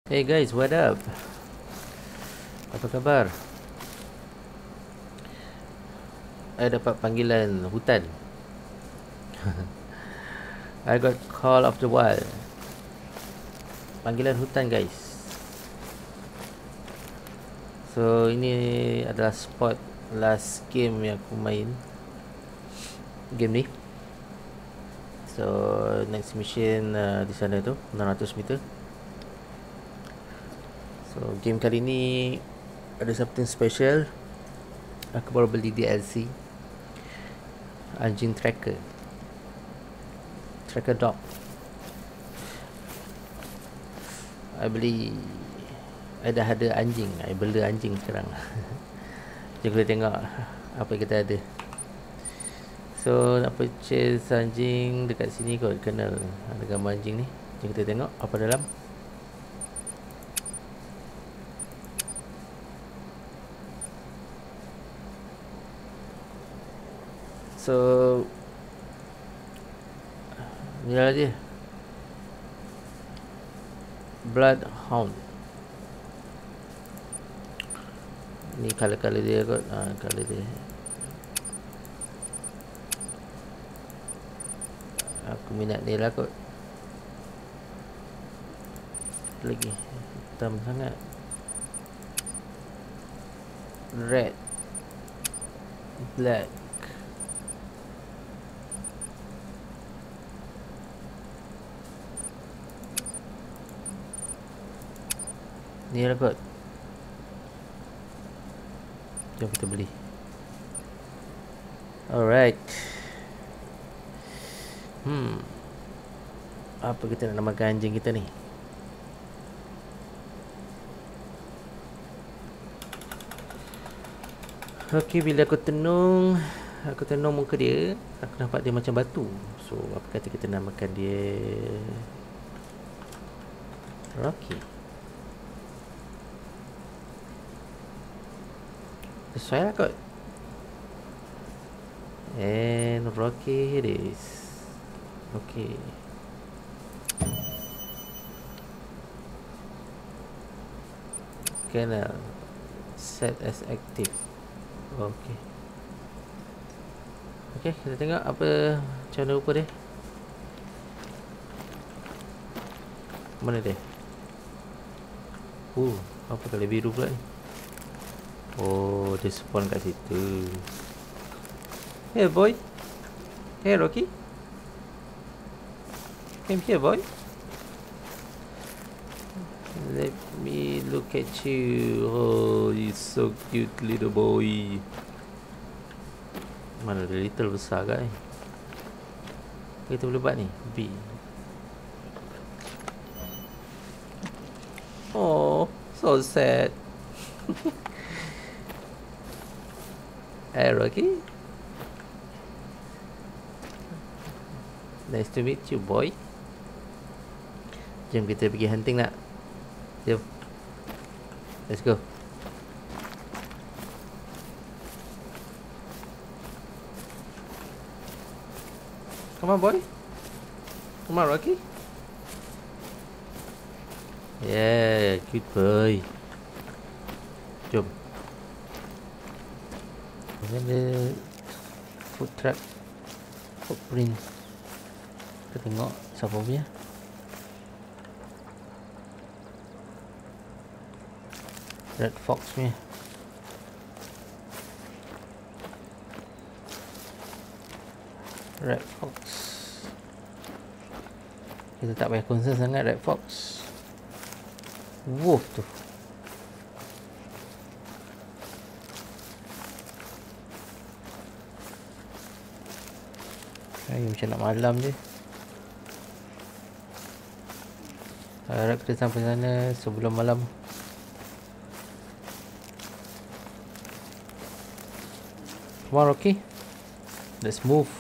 Hey guys, what up? Apa khabar? Saya dapat panggilan hutan. I got call of the wild. Panggilan hutan guys. So ini adalah spot last game yang aku main. Game ni. So next mission di sana tu 600 meter. So game kali ni ada something special. Aku baru beli DLC anjing tracker dog. I beli, I dah ada anjing, I bela anjing sekarang. Jom kita tengok apa kita ada. So nak purchase anjing dekat sini kot, kenal ada gambar anjing ni. Jom kita tengok apa dalam. So ni lah dia, Bloodhound. Ni color dia kot. Color dia aku minat ni lah kot. Lagi hitam sangat. Red, black. Ni lah kot. Jom kita beli. Alright. Apa kita nak namakan anjing kita ni? Okay, bila aku tenung muka dia, aku nampak dia macam batu. So apa kata kita namakan dia Rocky. Sesuai lah kot. And Rocky it is. Okay. Kena set as active. Okay. Okay, kita tengok apa macam mana rupa dia. Mana dia? Apa kali biru pula ni? Oh, dia spawn kat situ. Hey boy. Hey Rocky. Come here boy. Let me look at you. Oh, you so cute little boy. Mana dia little besar kan? Kita boleh buat ni B. Oh, so sad. Hey Rocky. Nice to meet you boy. Jom kita pergi hunting nak. Jom. Let's go. Come on boy. Come on Rocky. Yeah, cute boy. Jom. Ada food track, footprint. Kita tengok siapa punya. Red Fox punya. Red Fox. Kita tak payah concern sangat Red Fox. Wolf tu. Macam nak malam je. Harap kita sampai sana sebelum malam. Come on Rocky. Let's move.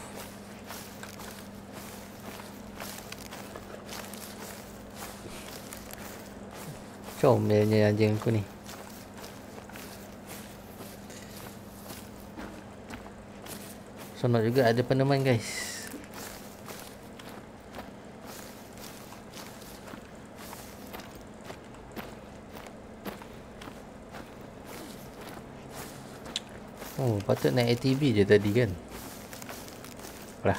Comelnya anjing aku ni. Sonok juga ada peneman guys. Oh, patut naik ATV je tadi kan. Lah.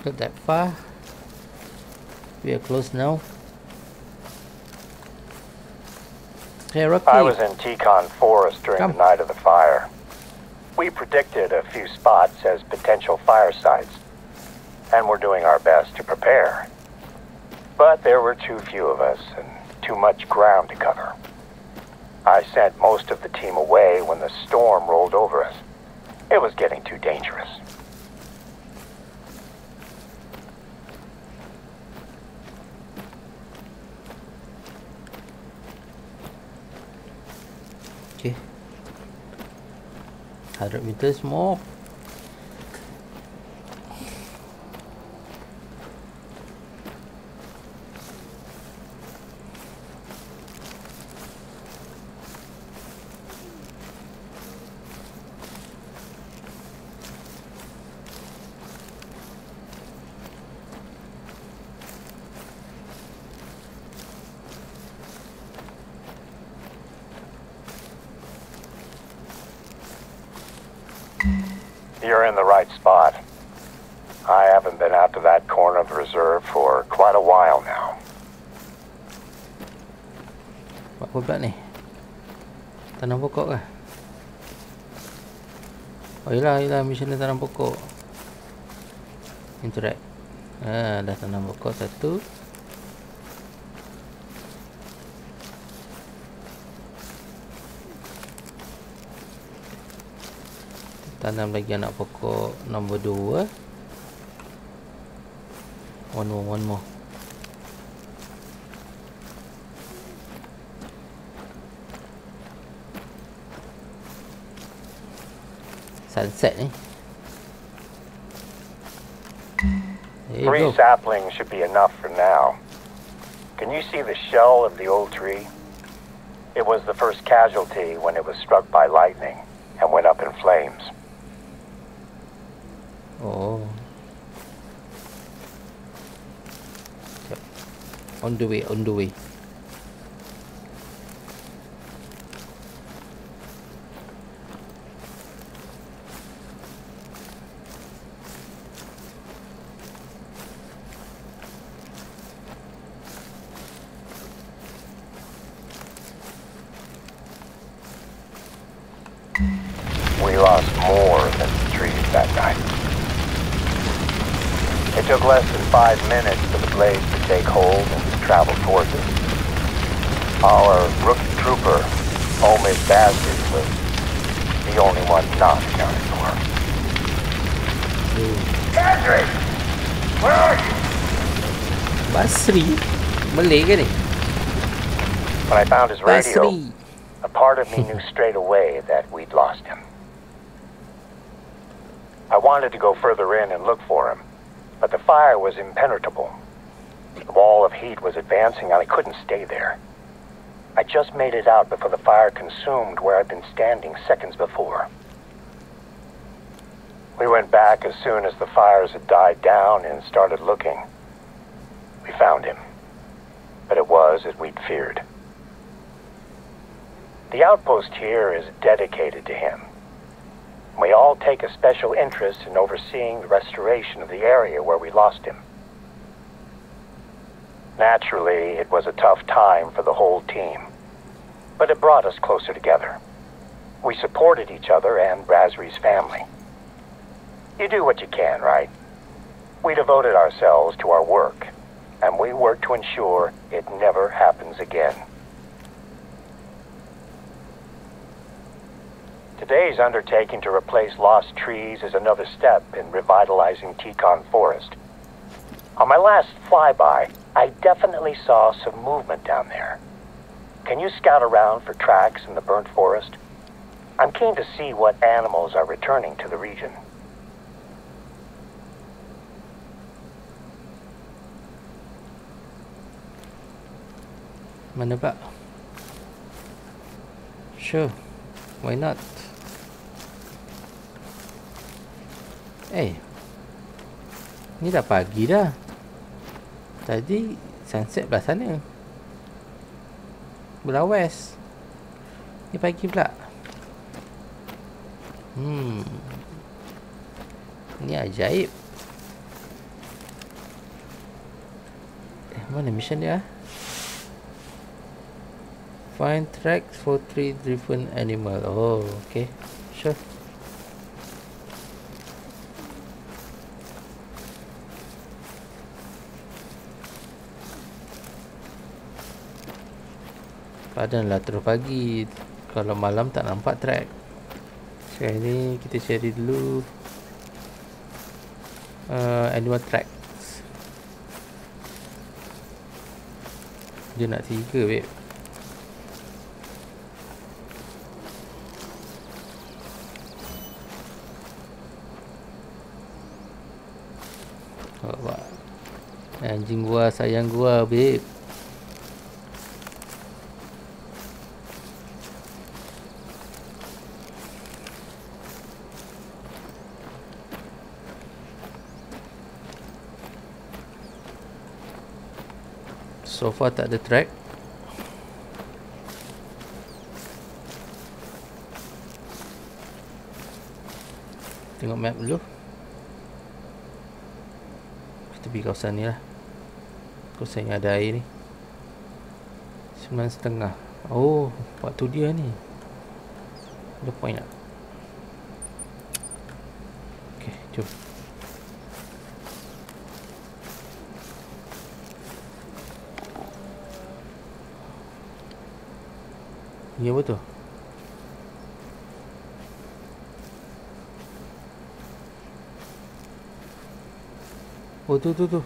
Not that far. We are close now. Hey, Rocky. I was in Teton Forest during the night of the fire. We predicted a few spots as potential fire sites, and we're doing our best to prepare. But there were too few of us and too much ground to cover. I sent most of the team away when the storm rolled over us. It was getting too dangerous. Okay. 100 meters more. You're in the right spot. I haven't been out to that corner of the reserve for quite a while now. Buat apa pula ni? Tanam pokok kah? Oh yelah, mission dia tanam pokok. Interact. Dah tanam pokok satu. Tanam lagi anak pokok nombor 2. One more. Sunset ni. There you 3 go. saplings should be enough for now. Can you see the shell of the old tree? It was the first casualty when it was struck by lightning and went up in flames. Oh. Yep. On the way. We lost more than the trees that night. It took less than 5 minutes for the blaze to take hold and travel towards us. Our rookie trooper, Omid Basri, was the only one not accounted for. Basri! Where are you? Basri? Malay ke ni? When I found his radio, Basri. a part of me knew straight away that we'd lost him. I wanted to go further in and look for him, but the fire was impenetrable. The wall of heat was advancing and I couldn't stay there. I just made it out before the fire consumed where I'd been standing seconds before. We went back as soon as the fires had died down and started looking. We found him, but it was as we'd feared. The outpost here is dedicated to him. We all take a special interest in overseeing the restoration of the area where we lost him. Naturally, it was a tough time for the whole team, but it brought us closer together. We supported each other and Basri's family. You do what you can, right? We devoted ourselves to our work, and we work to ensure it never happens again. Today's undertaking to replace lost trees is another step in revitalizing Teton Forest. On my last flyby, I definitely saw some movement down there. Can you scout around for tracks in the burnt forest? I'm keen to see what animals are returning to the region. Mana pula? Sure. Why not? Ni dah pagi dah. Tadi sunset belah sana, belah west. Ni pagi pula. Ni ajaib. Mana mission dia? Find tracks for 3 driven animal. Oh, okay. Sure. Padahal terus pagi. Kalau malam tak nampak track. Sekarang ni kita cari dulu animal tracks. Dia nak 3, babe. Nampak? Anjing gua sayang gua, babe. So far tak ada track. Tengok map dulu. Kita pergi kawasan ni lah. Kawasan yang ada air ni. 9.5. Oh, waktu dia ni. Ada point tak? Okay, jom. Ni apa tu? Oh, tu. Apa tu?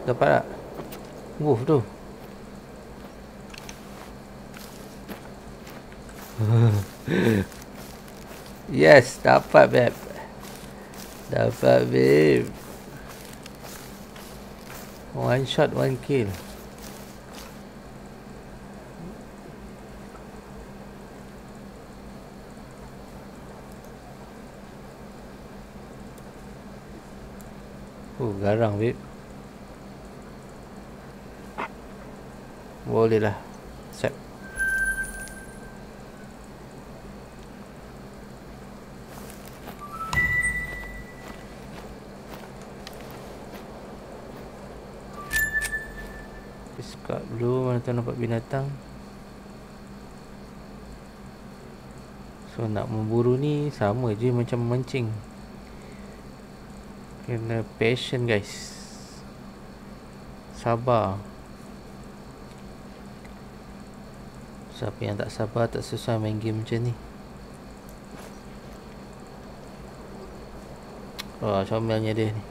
Dapat tak? Wolf tu. Yes, dapat, babe. Dapat, babe. One shot, one kill. Oh, garang, babe. Boleh lah. Accept. Kat dulu mana tu nampak binatang. So nak memburu ni sama je macam memancing. Kena patient, guys. Sabar. Siapa yang tak sabar tak susah main game macam ni. Oh, comelnya dia ni.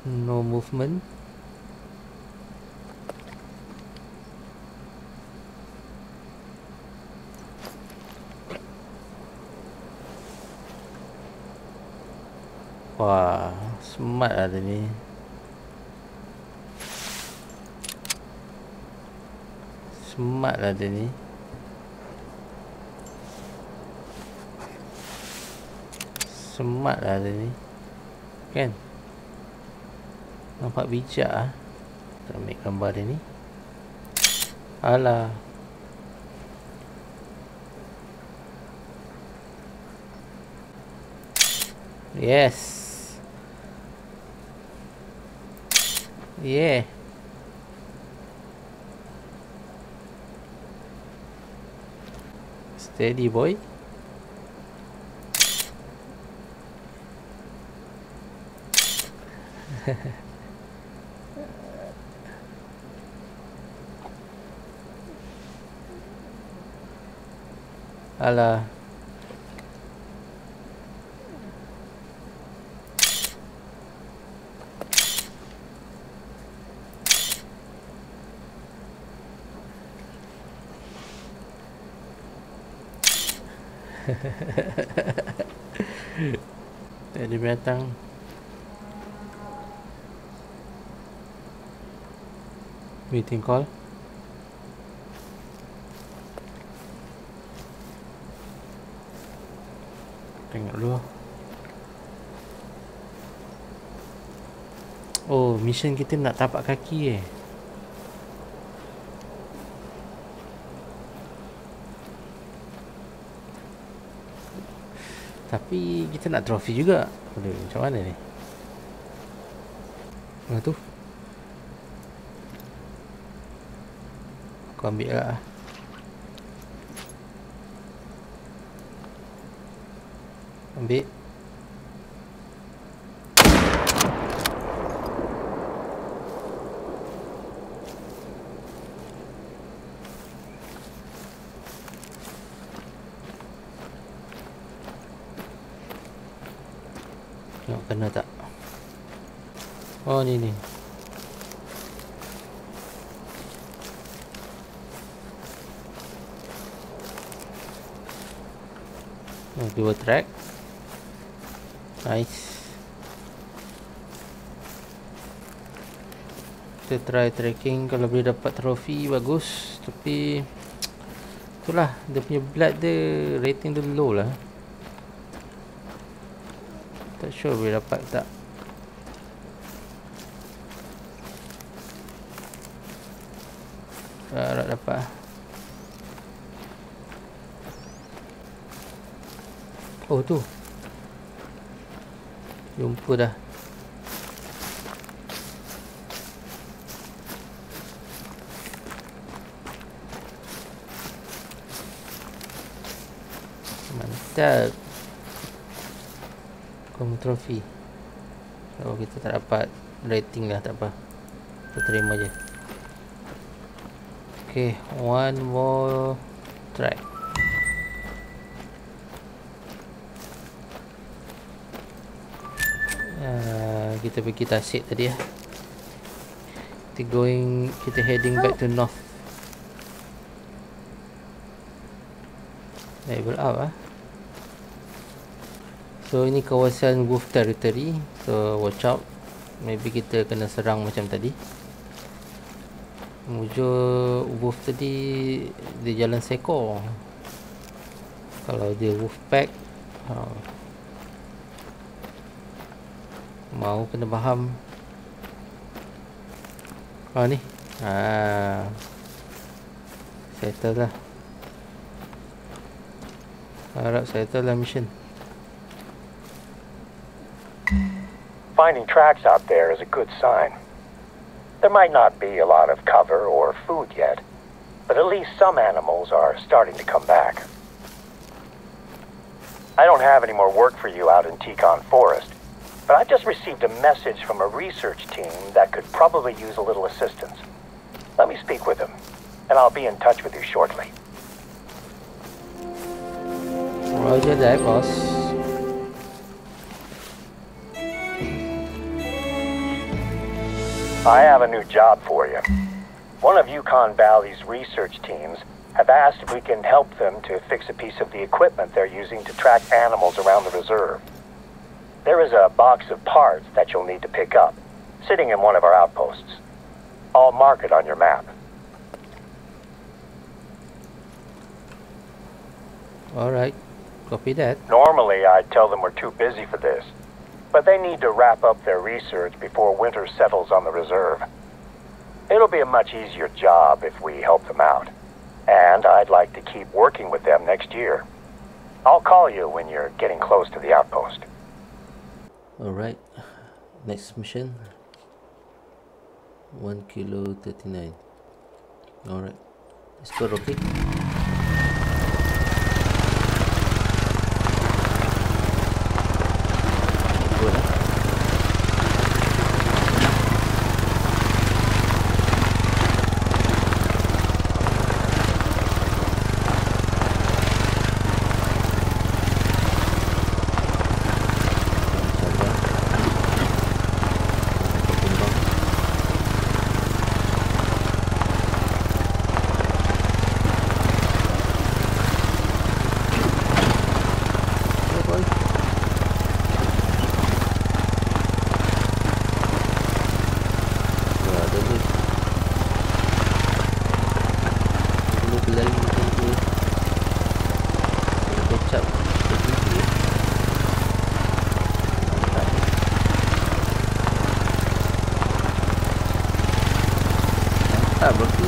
No movement. Wah, smart lah dia ni. Smart lah dia ni. Smart lah dia ni. Kan? Nampak bijak lah. Kita ambil gambar dia ni. Alah. Yes. Yeah. Steady, boy. Alah. Ada binatang. Meeting call. Tengok dulu. Oh, mission kita nak tapak kaki Tapi kita nak trofi juga. Aduh, macam mana ni? Mana tu? Aku ambil lah. Ambil. Tengok kena tak? Oh, ni. Oh, 2 track. Nice. Kita try tracking. Kalau boleh dapat trofi bagus. Tapi itulah, dia punya blood dia, rating dia low lah. Tak sure boleh dapat tak. Harap dapat. Oh tu, jumpa dah. Mantap. Trofi. Kalau kita tak dapat rating lah, tak apa, kita terima je. Okay, one more try. Kita pergi tasik tadi ya. Kita heading back to north. Level up ah. So ini kawasan wolf territory. So watch out. Maybe kita kena serang macam tadi. Wujud wolf tadi dia jalan seekor. Kalau dia wolf pack, mau kena faham. Ni settle lah. Harap settle lah mission. Finding tracks out there is a good sign. There might not be a lot of cover or food yet, but at least some animals are starting to come back. I don't have any more work for you out in Teton Forest, but I just received a message from a research team that could probably use a little assistance. Let me speak with them, and I'll be in touch with you shortly. Roger that, boss. I have a new job for you. One of Yukon Valley's research teams have asked if we can help them to fix a piece of the equipment they're using to track animals around the reserve. There is a box of parts that you'll need to pick up, sitting in one of our outposts. I'll mark it on your map. Alright, copy that. Normally I'd tell them we're too busy for this, but they need to wrap up their research before winter settles on the reserve. It'll be a much easier job if we help them out, and I'd like to keep working with them next year. I'll call you when you're getting close to the outpost. Alright, next mission. 1 kilo 39. Alright, let's go, Rocky. kali macam tu. Kecap tergigit. Mantap berarti.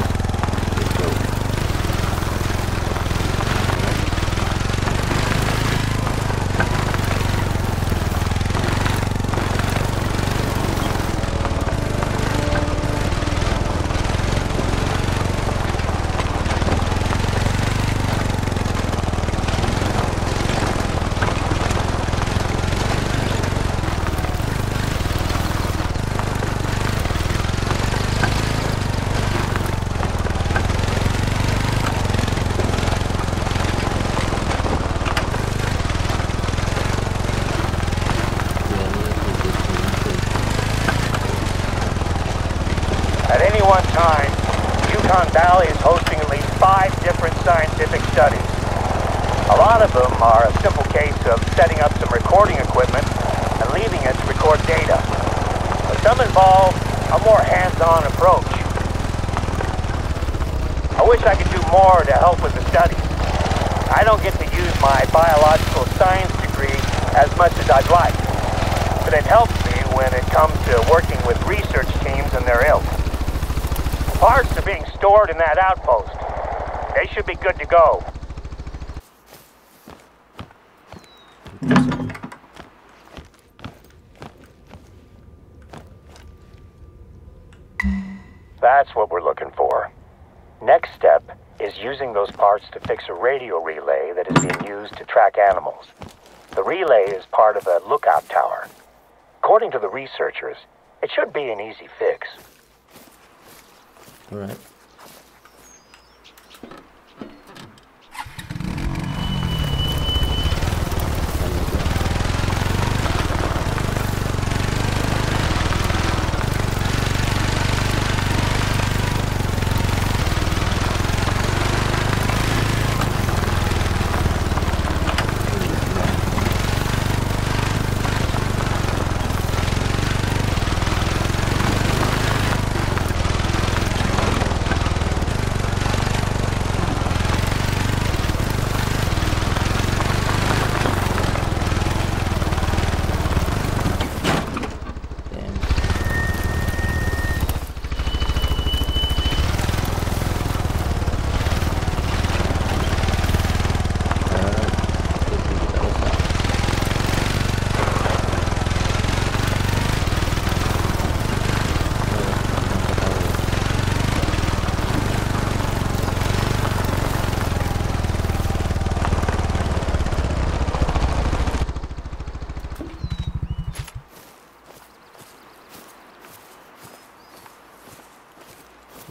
Valley is hosting at least 5 different scientific studies. A lot of them are a simple case of setting up some recording equipment and leaving it to record data. But some involve a more hands-on approach. I wish I could do more to help with the studies. I don't get to use my biological science degree as much as I'd like, but it helps me when it comes to working with research teams and their ilk. Parts are being stored in that outpost. They should be good to go. That's what we're looking for. Next step is using those parts to fix a radio relay that is being used to track animals. The relay is part of a lookout tower. According to the researchers, it should be an easy fix. All right.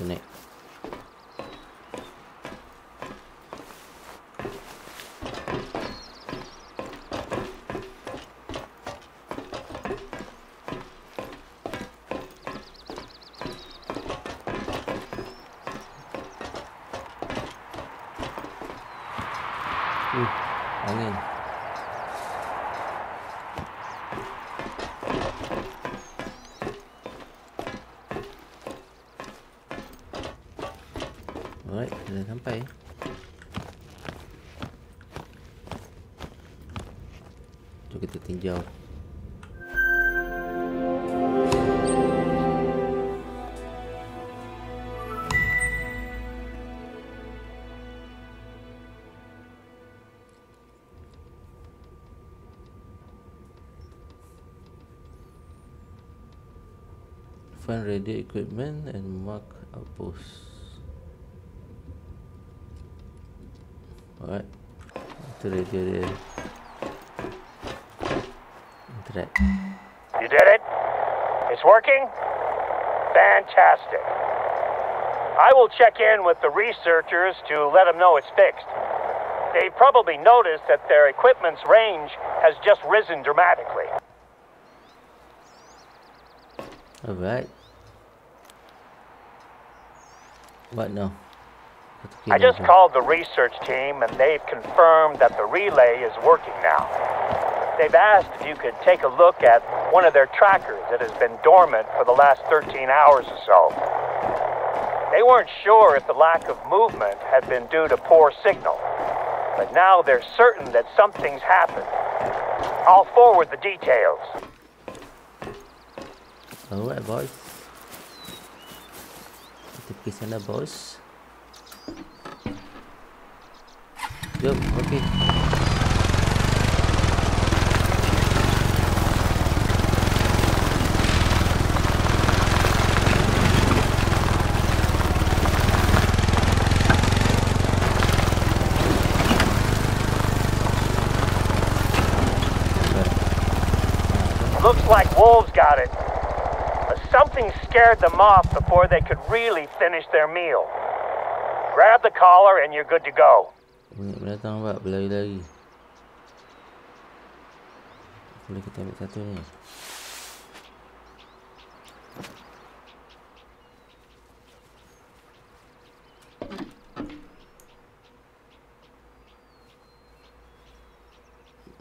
Naik. Angin. Alright, dah sampai. Jom kita tinjau. Find radio equipment and mark outpost. Alright, itu radio dia. Internet. You did it? It's working? Fantastic. I will check in with the researchers to let them know it's fixed. They probably noticed that their equipment's range has just risen dramatically. Alright. What now? I just called the research team and they've confirmed that the relay is working now. They've asked if you could take a look at one of their trackers that has been dormant for the last 13 hours or so. They weren't sure if the lack of movement had been due to poor signal, but now they're certain that something's happened. I'll forward the details. Alright, boys. Kita pergi sana, bos. Jom, okey. Looks like wolves got it. But something scared them off before they could really finish their meal. Grab the collar and you're good to go. Bunyi datang, Pak. Berlari-lari. Boleh kita ambil satu ni.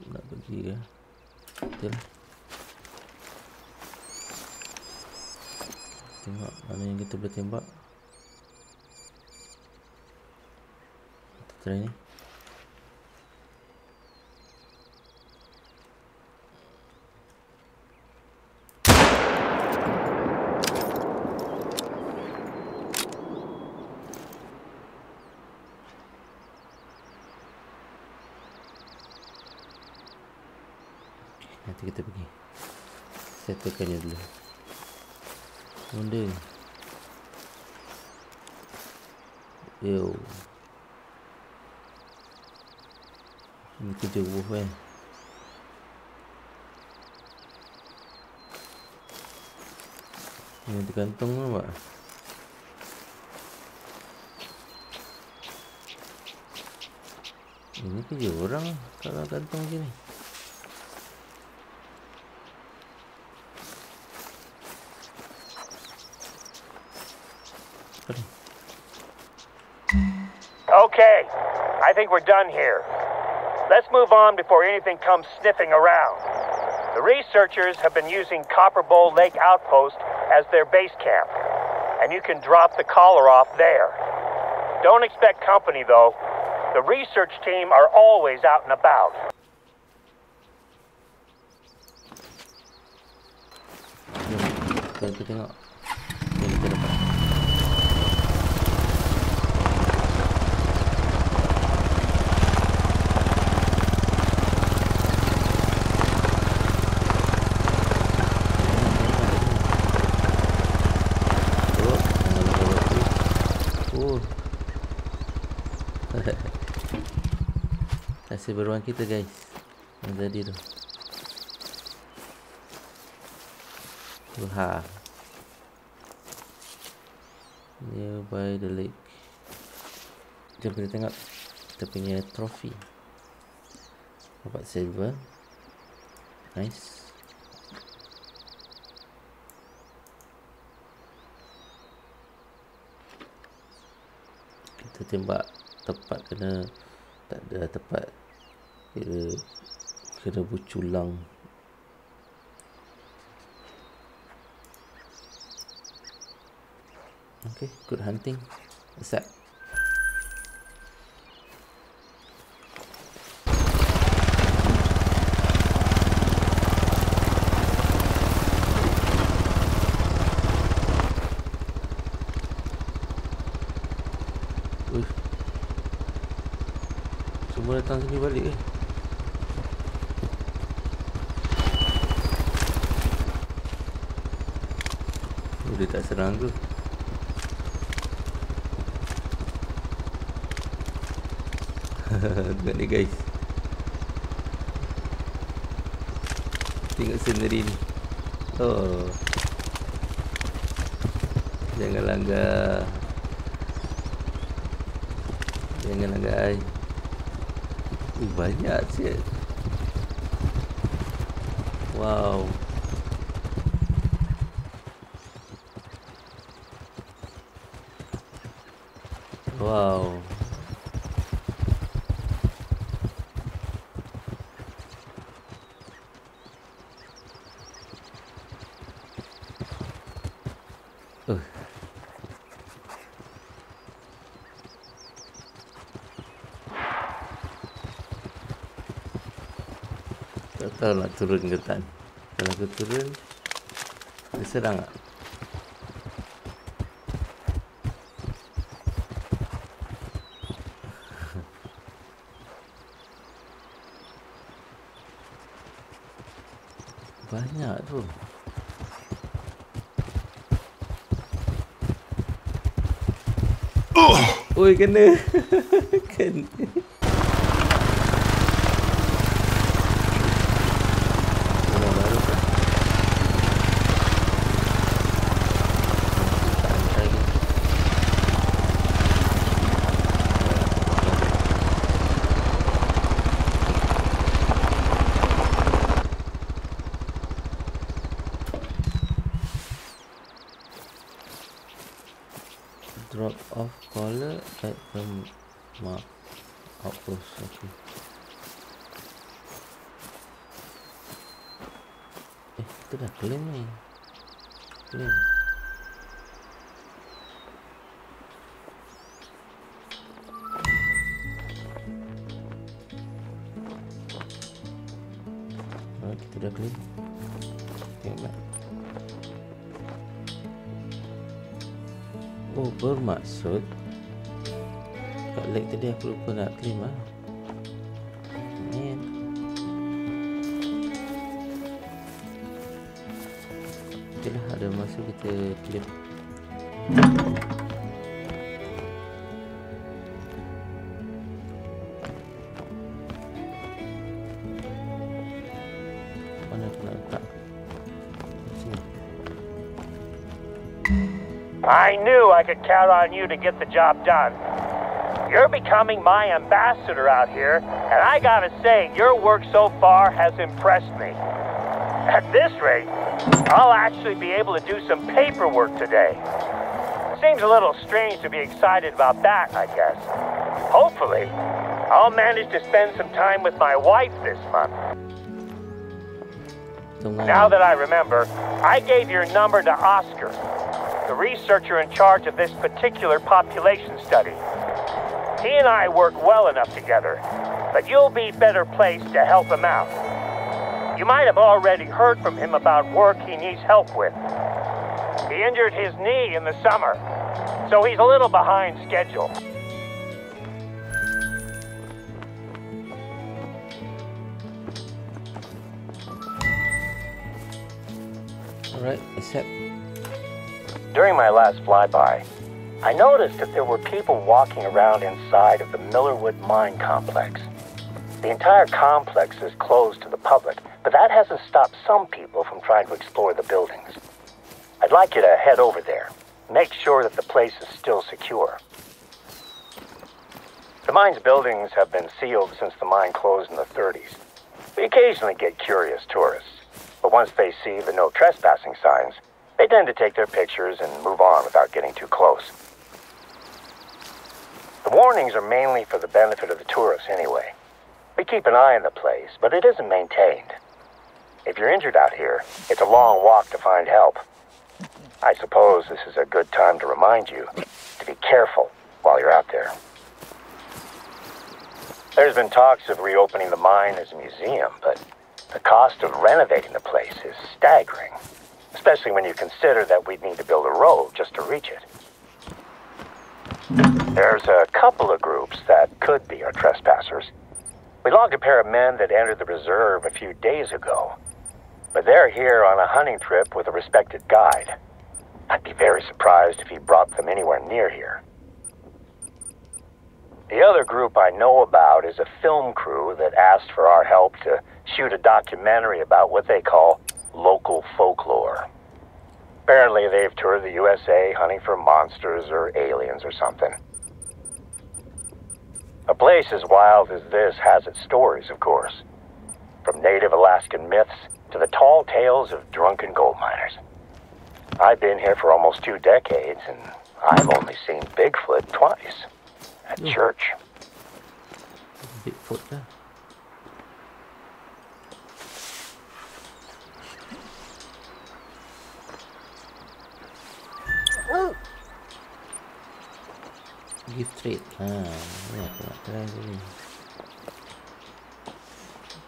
Nak pergi ke? Betul. Tengok mana yang kita boleh tembak. Kita try ni. Nanti kita pergi settlekannya dulu. Benda yo, ini kerja wolf kan. Ini tergantung lah, Pak. Ini kerja orang kalau gantung sini. Okay, I think we're done here. Let's move on before anything comes sniffing around. The researchers have been using Copper Bowl Lake Outpost as their base camp, and you can drop the collar off there. Don't expect company, though. The research team are always out and about. Kita tengok. Ini kita dapat. Hasil beruang kita, guys, yang tadi tu. Tuha nearby the lake. Jom kita tengok kita punya trophy. Dapat silver. Nice. Kita tembak tepat kena, tak ada tepat kena berculang. Okay, good hunting. Accept. Semua datang sini balik ke? Dia tak serang ke? Tengok ni, guys. Tengok scenery ni. Oh, jangan langgar. Jangan langgar air. Banyak siap. Wow. Wow. Tak tahu nak turun ke tak. Kalau aku turun, dia serang tak? Banyak tu. Oi, kena. Kena. Drop off collar at the mark outpost. Okay. Itu dah claim ni. Claim. Kita dah claim. Tengok. Oh, bermaksud kat leg tadi aku lupa nak claim lah. Man. Okay lah, ada masa kita claim. Mana aku nak letak? Sini. I knew I could count on you to get the job done. You're becoming my ambassador out here, and I gotta say, your work so far has impressed me. At this rate, I'll actually be able to do some paperwork today. Seems a little strange to be excited about that, I guess. Hopefully, I'll manage to spend some time with my wife this month. Now that I remember, I gave your number to Oscar, the researcher in charge of this particular population study. He and I work well enough together, but you'll be better placed to help him out. You might have already heard from him about work he needs help with. He injured his knee in the summer, so he's a little behind schedule. Alright, accept. During my last flyby, I noticed that there were people walking around inside of the Millerwood mine complex. The entire complex is closed to the public, but that hasn't stopped some people from trying to explore the buildings. I'd like you to head over there. Make sure that the place is still secure. The mine's buildings have been sealed since the mine closed in the 30s. We occasionally get curious tourists, but once they see the no trespassing signs, they tend to take their pictures and move on without getting too close. The warnings are mainly for the benefit of the tourists anyway. We keep an eye on the place, but it isn't maintained. If you're injured out here, it's a long walk to find help. I suppose this is a good time to remind you to be careful while you're out there. There's been talks of reopening the mine as a museum, but the cost of renovating the place is staggering, especially when you consider that we'd need to build a road just to reach it. There's a couple of groups that could be our trespassers. We logged a pair of men that entered the reserve a few days ago, but they're here on a hunting trip with a respected guide. I'd be very surprised if he brought them anywhere near here. The other group I know about is a film crew that asked for our help to shoot a documentary about what they call local folklore. Apparently they've toured the USA hunting for monsters or aliens or something. A place as wild as this has its stories, of course. From native Alaskan myths to the tall tales of drunken gold miners. I've been here for almost 2 decades, and I've only seen Bigfoot twice. At church. Bigfoot lah. Gift trade. Ni aku nak try dulu.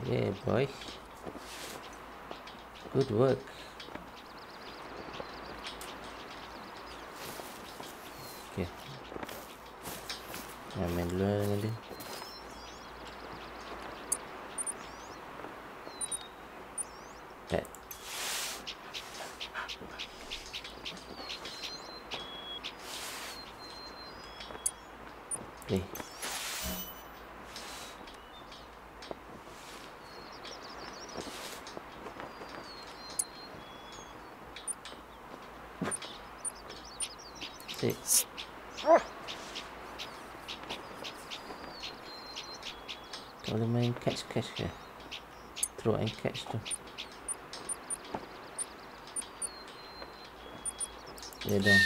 Yeah, boy. Good work. Okay. Main dulu lah dengan dia. Cat. Okay. Six. Boleh main catch ke? Throw and catch tu. Ya dong.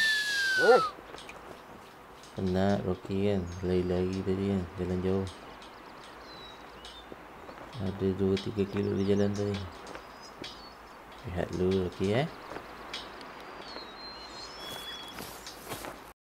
Penat Rocky kan, lari-lari tadi kan, jalan jauh. Ada 2-3 kilo dia jalan tadi. Lihat dulu Rocky